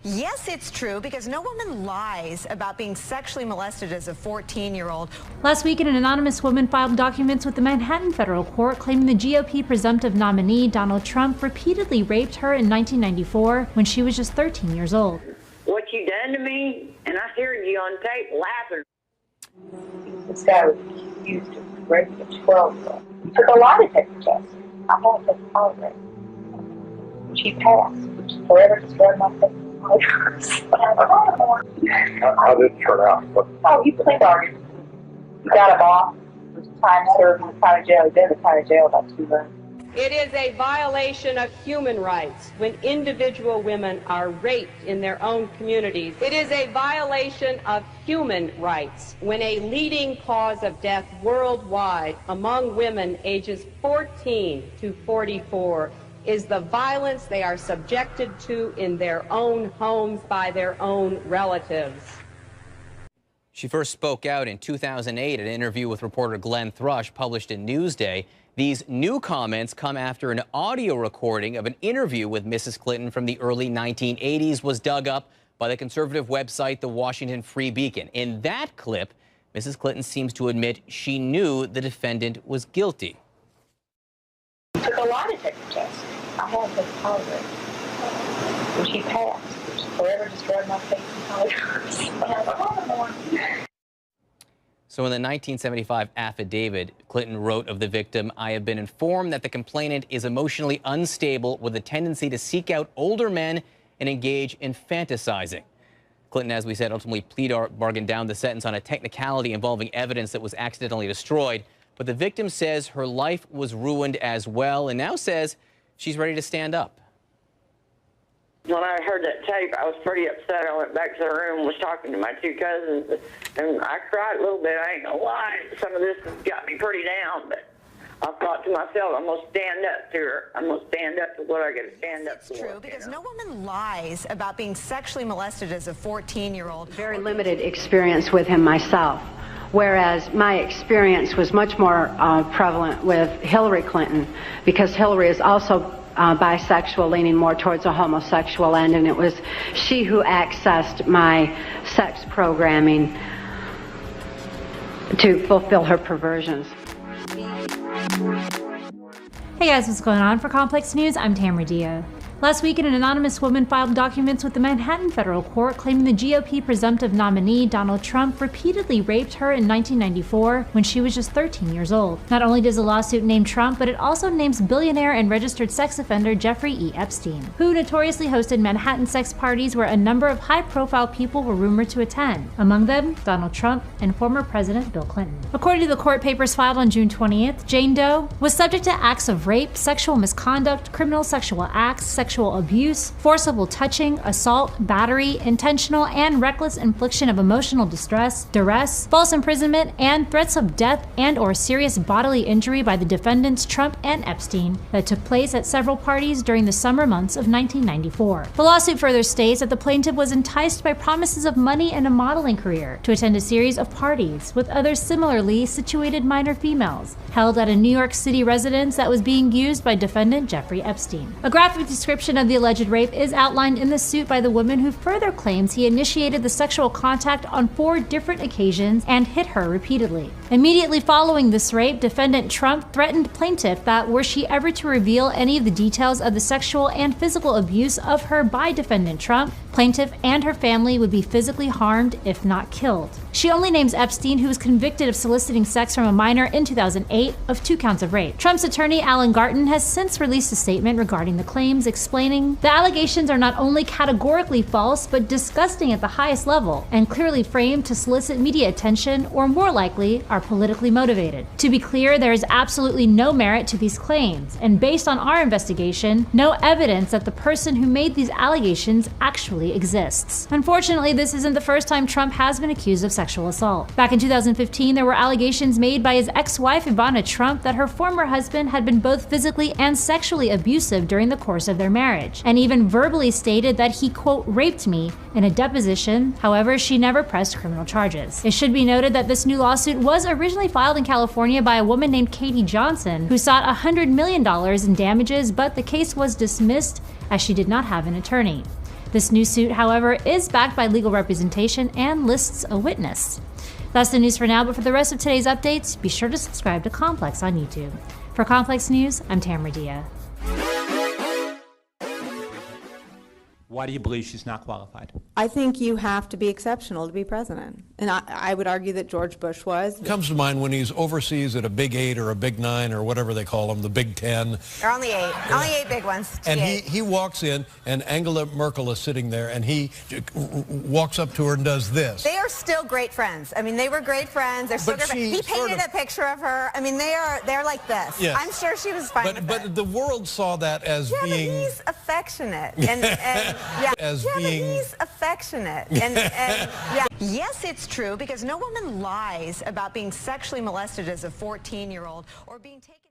Yes, it's true, because no woman lies about being sexually molested as a 14-year-old. Last week, an anonymous woman filed documents with the Manhattan federal court claiming the GOP presumptive nominee, Donald Trump, repeatedly raped her in 1994 when she was just 13 years old. What you done to me, and I heard you on tape laughing. This guy was accused of raping a 12-year-old. He took a lie detector test. I had to tolerate, which he passed, which forever destroyed my faith. How did it turn out? Oh, he played bargain. He got him off. It was time served in the county jail. He'd been in the county jail about 2 months. It is a violation of human rights when individual women are raped in their own communities. It is a violation of human rights when a leading cause of death worldwide among women ages 14 to 44 is the violence they are subjected to in their own homes by their own relatives. She first spoke out in 2008 at an interview with reporter Glenn Thrush published in Newsday. These new comments come after an audio recording of an interview with Mrs. Clinton from the early 1980s was dug up by the conservative website The Washington Free Beacon. In that clip, Mrs. Clinton seems to admit she knew the defendant was guilty. He took a lie detector test. I had to tolerate, which he passed, which forever destroyed my faith in Congress. So in the 1975 affidavit, Clinton wrote of the victim, "I have been informed that the complainant is emotionally unstable with a tendency to seek out older men and engage in fantasizing." Clinton, as we said, ultimately bargained down the sentence on a technicality involving evidence that was accidentally destroyed. But the victim says her life was ruined as well and now says she's ready to stand up. When I heard that tape, I was pretty upset. I went back to the room and was talking to my 2 cousins, and I cried a little bit. I ain't gonna lie. Some of this has got me pretty down, but I thought to myself, I'm gonna stand up to her. I'm gonna stand up to what I gotta stand up for. It's true, because no woman lies about being sexually molested as a 14-year-old. Very limited experience with him myself, whereas my experience was much more prevalent with Hillary Clinton, because Hillary is also bisexual, leaning more towards a homosexual end, and it was she who accessed my sex programming to fulfill her perversions. Hey guys, what's going on? For Complex News, I'm Tamara Dia. Last week, an anonymous woman filed documents with the Manhattan federal court claiming the GOP presumptive nominee, Donald Trump, repeatedly raped her in 1994 when she was just 13 years old. Not only does the lawsuit name Trump, but it also names billionaire and registered sex offender Jeffrey E. Epstein, who notoriously hosted Manhattan sex parties where a number of high-profile people were rumored to attend, among them Donald Trump and former President Bill Clinton. According to the court papers filed on June 20th, Jane Doe was subject to acts of rape, sexual misconduct, criminal sexual acts, sexual abuse, forcible touching, assault, battery, intentional and reckless infliction of emotional distress, duress, false imprisonment, and threats of death and/or serious bodily injury by the defendants Trump and Epstein that took place at several parties during the summer months of 1994. The lawsuit further states that the plaintiff was enticed by promises of money and a modeling career to attend a series of parties with other similarly situated minor females held at a New York City residence that was being used by defendant Jeffrey Epstein. A graphic description of the alleged rape is outlined in the suit by the woman, who further claims he initiated the sexual contact on 4 different occasions and hit her repeatedly. Immediately following this rape, defendant Trump threatened plaintiff that were she ever to reveal any of the details of the sexual and physical abuse of her by defendant Trump, plaintiff and her family would be physically harmed, if not killed. She only names Epstein, who was convicted of soliciting sex from a minor in 2008 of 2 counts of rape. Trump's attorney, Alan Garten, has since released a statement regarding the claims, explaining, "The allegations are not only categorically false, but disgusting at the highest level, and clearly framed to solicit media attention, or more likely, are politically motivated. To be clear, there is absolutely no merit to these claims, and based on our investigation, no evidence that the person who made these allegations actually exists." Unfortunately, this isn't the first time Trump has been accused of sexual assault. Back in 2015, there were allegations made by his ex-wife Ivana Trump that her former husband had been both physically and sexually abusive during the course of their marriage, and even verbally stated that he, quote, raped me in a deposition. However, she never pressed criminal charges. It should be noted that this new lawsuit was originally filed in California by a woman named Katie Johnson, who sought $100 million in damages, but the case was dismissed as she did not have an attorney. This new suit, however, is backed by legal representation and lists a witness. That's the news for now, but for the rest of today's updates, be sure to subscribe to Complex on YouTube. For Complex News, I'm Tamara Dia. Why do you believe she's not qualified? I think you have to be exceptional to be president. And I would argue that George Bush was. It comes to mind when he's overseas at a Big 8 or a Big 9 or whatever they call them, the Big 10. There are only 8. Only 8 big ones. And he walks in, and Angela Merkel is sitting there, and he walks up to her and does this. They are still great friends. I mean, they were great friends. They're still great friends. He painted a picture of her. I mean, they're like this. Yes. I'm sure she was fine with But it. the world saw that as Yeah, being... but he's affectionate. And yeah. As yeah, being... but he's affectionate. And yeah. Yes, it's true, because no woman lies about being sexually molested as a 14-year-old or being taken...